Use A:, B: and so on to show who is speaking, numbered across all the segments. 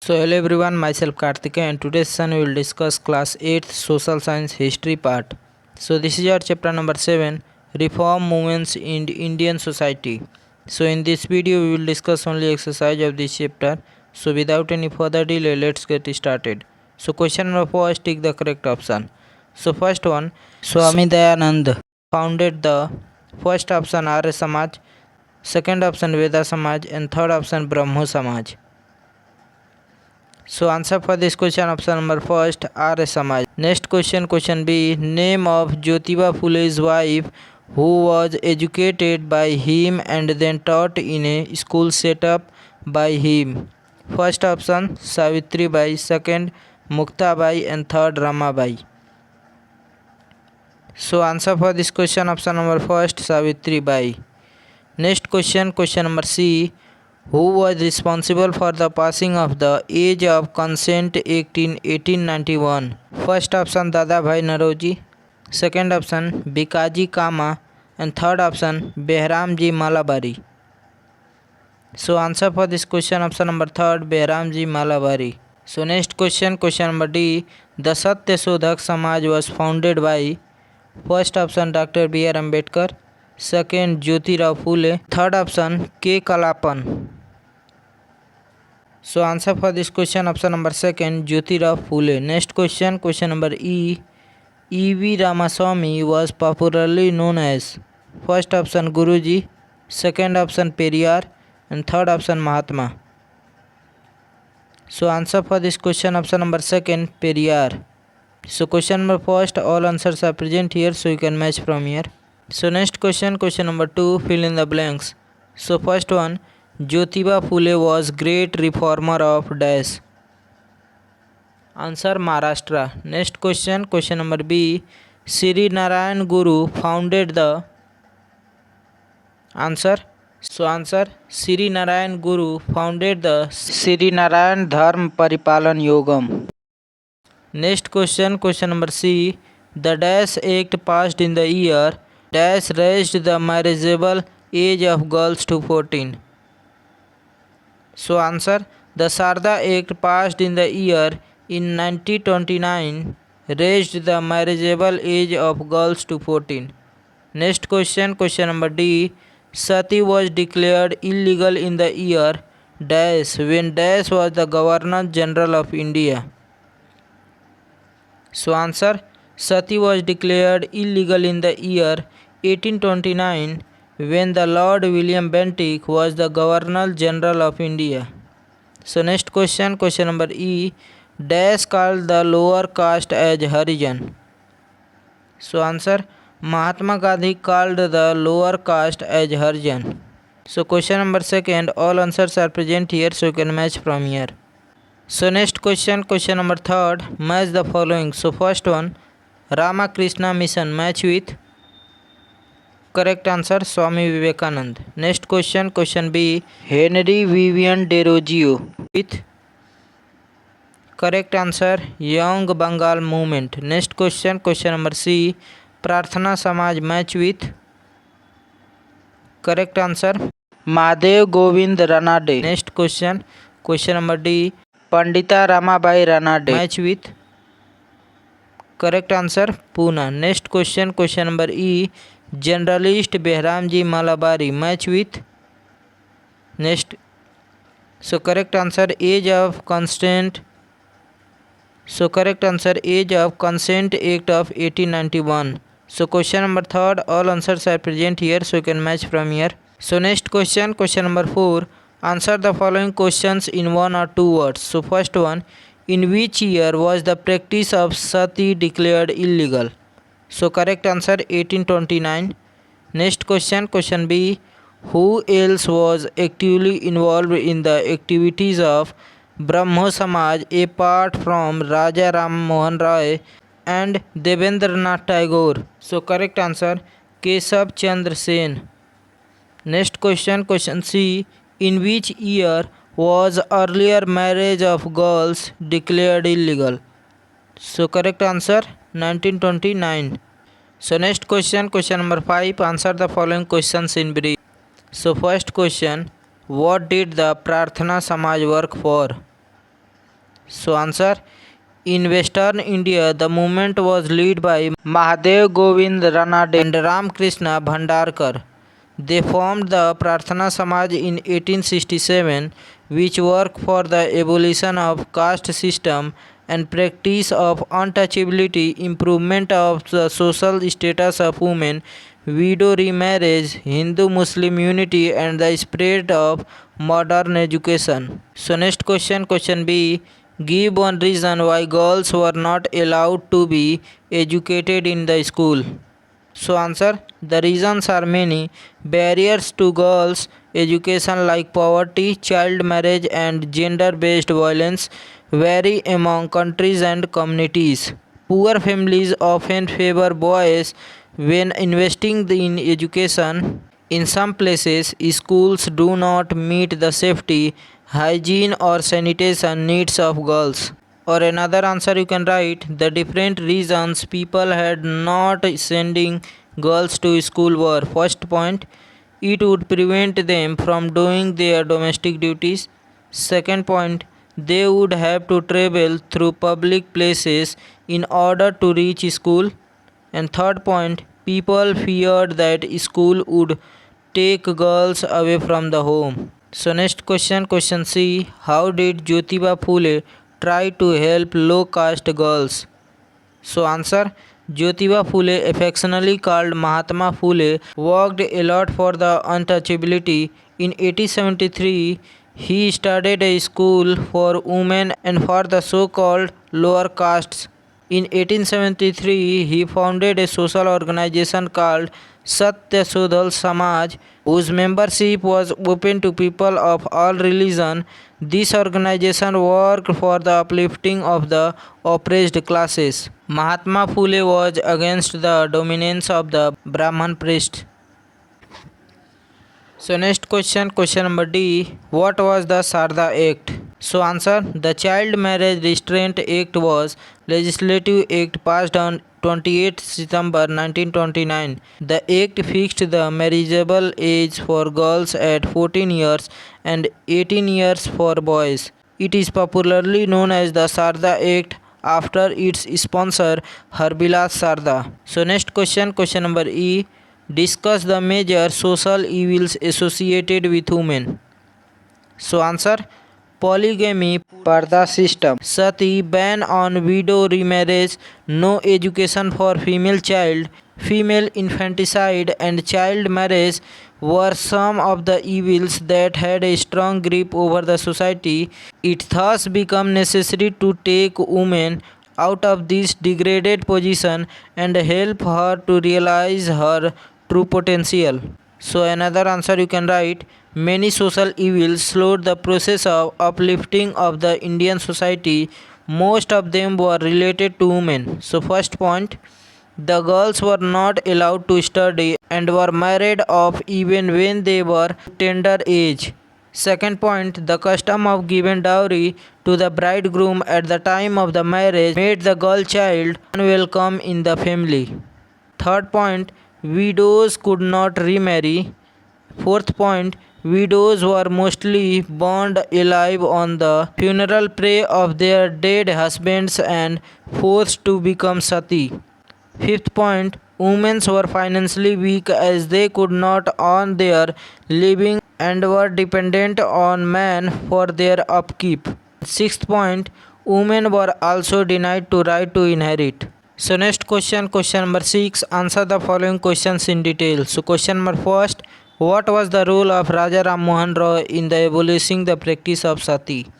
A: So hello everyone, myself Karthika and today's session we will discuss class 8th social science history part. So this is our chapter number 7, reform movements in Indian society. So in this video we will discuss only exercise of this chapter. So without any further delay, let's get started. So question number 4, take the correct option. So first one, Swami Dayanand founded the first option Arya Samaj, second option Veda Samaj and third option Brahmo Samaj. So answer for this question option number first Arya Samaj. Next question B, name of Jyotiba Phule's wife who was educated by him and then taught in a school set up by him. First option Savitri Bai, second Mukta Bai and third Ramabai. So answer for this question option number first Savitri Bai. Next question number C, who was responsible for the passing of the Age of Consent Act in 1891? First option Dada Bhai Naroji, second option Bikaji Kama and third option Behramji Malabari. So answer for this question option number third Behramji Malabari. So next question number D, the Satya Sodhak Samaj was founded by first option Dr. B. R. Ambedkar, second Jyotirao Phule, third option K. Kalapan. So answer for this question option number second Jyotirao Phule. Next question number E, E.V. Ramaswamy was popularly known as first option Guruji, second option Periyar and third option Mahatma. So answer for this question option number second Periyar. So question number first, all answers are present here, so you can match from here. So next question number 2, fill in the blanks. So first one, Jyotiba Phule was great reformer of dash. Answer Maharashtra. Next question number B, Sri Narayan Guru founded the answer. So answer Sri Narayan Guru founded the Sri Narayan Dharm Paripalan Yogam. Next question number C, the Dash Act passed in the year Dash raised the marriageable age of girls to 14. So answer, the Sarda Act passed in the year in 1929 raised the marriageable age of girls to 14. Next question number D, Sati was declared illegal in the year Dash when Dash was the Governor General of India. So answer, Sati was declared illegal in the year 1829 when the Lord William Bentinck was the Governor General of India. So next question number E, Dash called the lower caste as Harijan. So answer, Mahatma Gandhi called the lower caste as Harijan. So question number second, all answers are present here, so you can match from here. So next question number third, match the following. So first one, Ramakrishna Mission, match with correct answer Swami Vivekanand. Next question B, Henry Vivian Deroggio with correct answer Young Bengal Movement. Next question number C, Prarthana Samaj, match with correct answer Mahadev Govind Ranade. Next question number D, Pandita Ramabai Ranade, match with correct answer Pune. Next question number E, Generalist Behramji Malabari, match with next. So correct answer Age of Consent. So correct answer Age of Consent Act of 1891. So question number third, all answers are present here, so you can match from here. So next question number 4, answer the following questions in one or two words. So first one, in which year was the practice of sati declared illegal? So correct answer 1829. Next question B, who else was actively involved in the activities of Brahmo Samaj apart from Raja Ram Mohan Roy and Devendranath Tagore? So correct answer Keshav Chandra Sen. Next question C, in which year was earlier marriage of girls declared illegal? So correct answer 1929. So next question number 5, answer the following questions in brief. So first question, what did the Prarthana Samaj work for? So answer, in Western India, the movement was led by Mahadev Govind Ranade and Ramakrishna Bhandarkar. They formed the Prarthana Samaj in 1867, which worked for the abolition of caste system and practice of untouchability, improvement of the social status of women, widow remarriage, Hindu-Muslim unity, and the spread of modern education. So next question, question B. Give one reason why girls were not allowed to be educated in the school. So answer, the reasons are many. Barriers to girls education like poverty, child marriage and gender based violence vary among countries and communities. Poor families often favor boys when investing in education. In some places, schools do not meet the safety, hygiene or sanitation needs of girls. Or another answer you can write, the different reasons people had not sending girls to school were: first point, it would prevent them from doing their domestic duties. Second point, they would have to travel through public places in order to reach school. And third point, people feared that school would take girls away from the home. So next question, question C. How did Jyotiba Phule try to help low caste girls? So answer, Jyotiba Phule, affectionately called Mahatma Phule, worked a lot for the untouchability. In 1873, he started a school for women and for the so-called lower castes. In 1873, he founded a social organization called Satya Sodhal Samaj, whose membership was open to people of all religion. This organization worked for the uplifting of the oppressed classes. Mahatma Phule was against the dominance of the Brahman priest. So next question, question number D. What was the Sarda Act? So answer, the Child Marriage Restraint Act was legislative act passed on 28 September 1929. The act fixed the marriageable age for girls at 14 years and 18 years for boys. It is popularly known as the Sarda Act after its sponsor Harbilas Sarda. So next question, question number E. Discuss the major social evils associated with women. So answer, polygamy, parda system, sati, ban on widow remarriage, no education for female child, female infanticide and child marriage were some of the evils that had a strong grip over the society. It thus became necessary to take women out of this degraded position and help her to realize her true potential. So another answer you can write, many social evils slowed the process of uplifting of the Indian society. Most of them were related to women. So first point, the girls were not allowed to study and were married off even when they were tender age. Second point, the custom of giving dowry to the bridegroom at the time of the marriage made the girl child unwelcome in the family. Third point, widows could not remarry. Fourth point, widows were mostly burned alive on the funeral pyre of their dead husbands and forced to become sati. Fifth point, women were financially weak as they could not earn their living and were dependent on men for their upkeep. Sixth point, women were also denied to right to inherit. So next question, question number 6. Answer the following questions in detail. So question number first, what was the role of Raja Ram Mohan Roy in the abolishing the practice of sati?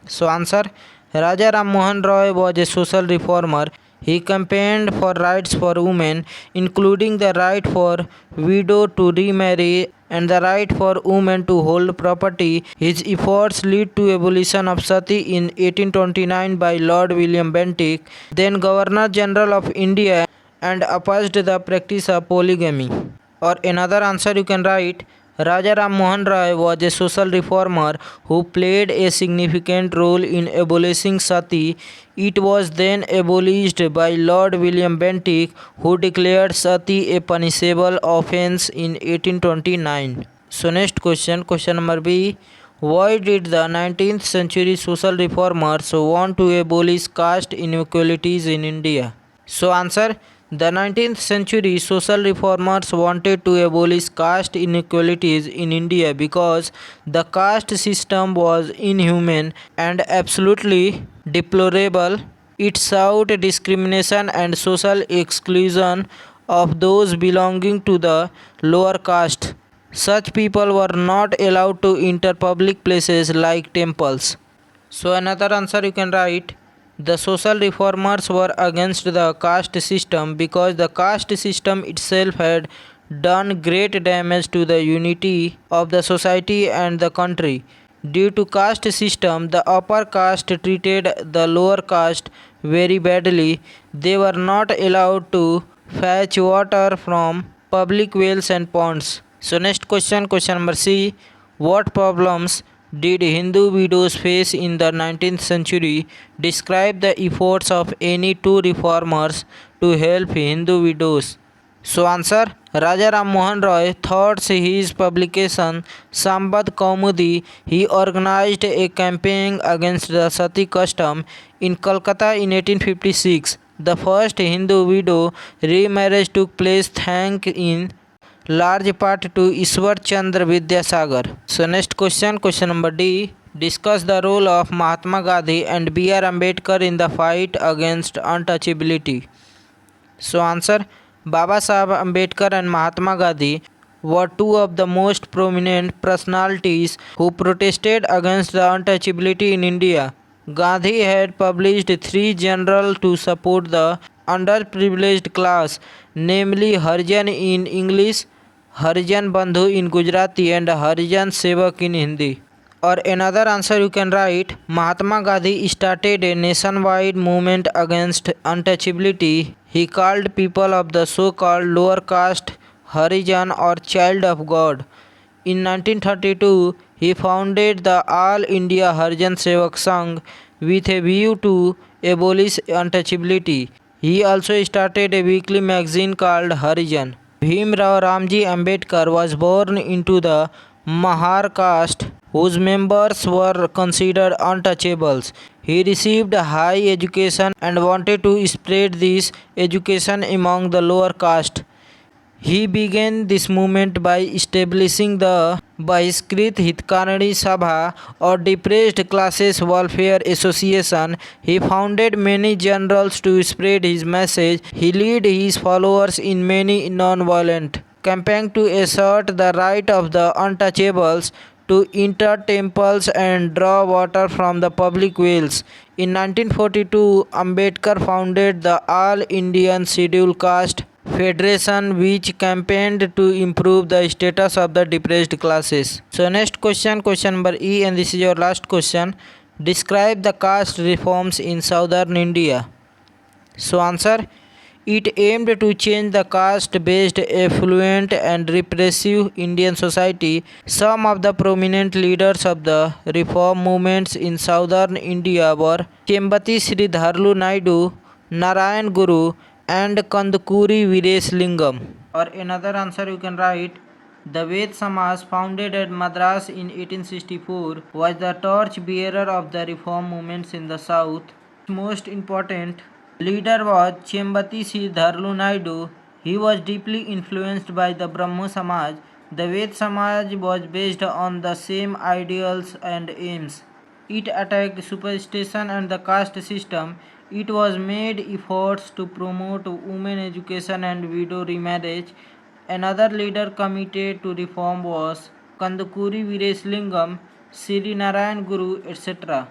A: So answer, Raja Ram Mohan Roy was a social reformer. He campaigned for rights for women, including the right for widow to remarry and the right for women to hold property. His efforts led to abolition of sati in 1829 by Lord William Bentinck, then Governor General of India, and opposed the practice of polygamy. Or another answer you can write, Raja Ram Mohan Roy was a social reformer who played a significant role in abolishing sati. It was then abolished by Lord William Bentinck, who declared sati a punishable offence in 1829. So next question, question number B. Why did the 19th century social reformers want to abolish caste inequalities in India? So answer, the 19th century social reformers wanted to abolish caste inequalities in India because the caste system was inhumane and absolutely deplorable. It sought discrimination and social exclusion of those belonging to the lower caste. Such people were not allowed to enter public places like temples. So another answer you can write, the social reformers were against the caste system because the caste system itself had done great damage to the unity of the society and the country. Due to caste system, the upper caste treated the lower caste very badly. They were not allowed to fetch water from public wells and ponds. So next question, question number C. What problems did Hindu widows face in the 19th century? Describe the efforts of any two reformers to help Hindu widows. So answer, Raja Ram Mohan Roy thought his publication Sambad Kaumudi, he organized a campaign against the sati custom in Calcutta in 1856. The first Hindu widow remarriage took place thanks in large part to Ishwar Chandra Vidyasagar. So next question, question number D. Discuss the role of Mahatma Gandhi and B.R. Ambedkar in the fight against untouchability. So answer, Baba Saheb Ambedkar and Mahatma Gandhi were two of the most prominent personalities who protested against the untouchability in India. Gandhi had published three journals to support the underprivileged class, namely Harijan in English, Harijan Bandhu in Gujarati and Harijan Sevak in Hindi. Or another answer you can write, Mahatma Gandhi started a nationwide movement against untouchability. He called people of the so-called lower caste Harijan or child of God. In 1932, he founded the All India Harijan Sevak Sangh with a view to abolish untouchability. He also started a weekly magazine called Harijan. Bhimrao Ramji Ambedkar was born into the Mahar caste, whose members were considered untouchables. He received high education and wanted to spread this education among the lower caste. He began this movement by establishing the Bahishkrit Hitkarani Sabha or Depressed Classes Welfare Association. He founded many journals to spread his message. He led his followers in many non-violent campaigns to assert the right of the untouchables to enter temples and draw water from the public wells. In 1942, Ambedkar founded the All Indian Scheduled Caste Federation, which campaigned to improve the status of the depressed classes. So next question, question number E, and this is your last question. Describe the caste reforms in southern India. So answer, it aimed to change the caste-based affluent and repressive Indian society. Some of the prominent leaders of the reform movements in southern India were Chembati Sri Dharlu Naidu, Narayan Guru, and Kandukuri Veeresh Lingam. Or another answer you can write, the Ved Samaj, founded at Madras in 1864, was the torch bearer of the reform movements in the south. Most important leader was Chembati Sri Dharlu Naidu. He was deeply influenced by the Brahmo Samaj. The Ved Samaj was based on the same ideals and aims. It attacked superstition and the caste system. It was made efforts to promote women education and widow remarriage. Another leader committed to reform was Kandukuri Veeresh Lingam, Sri Narayan Guru, etc.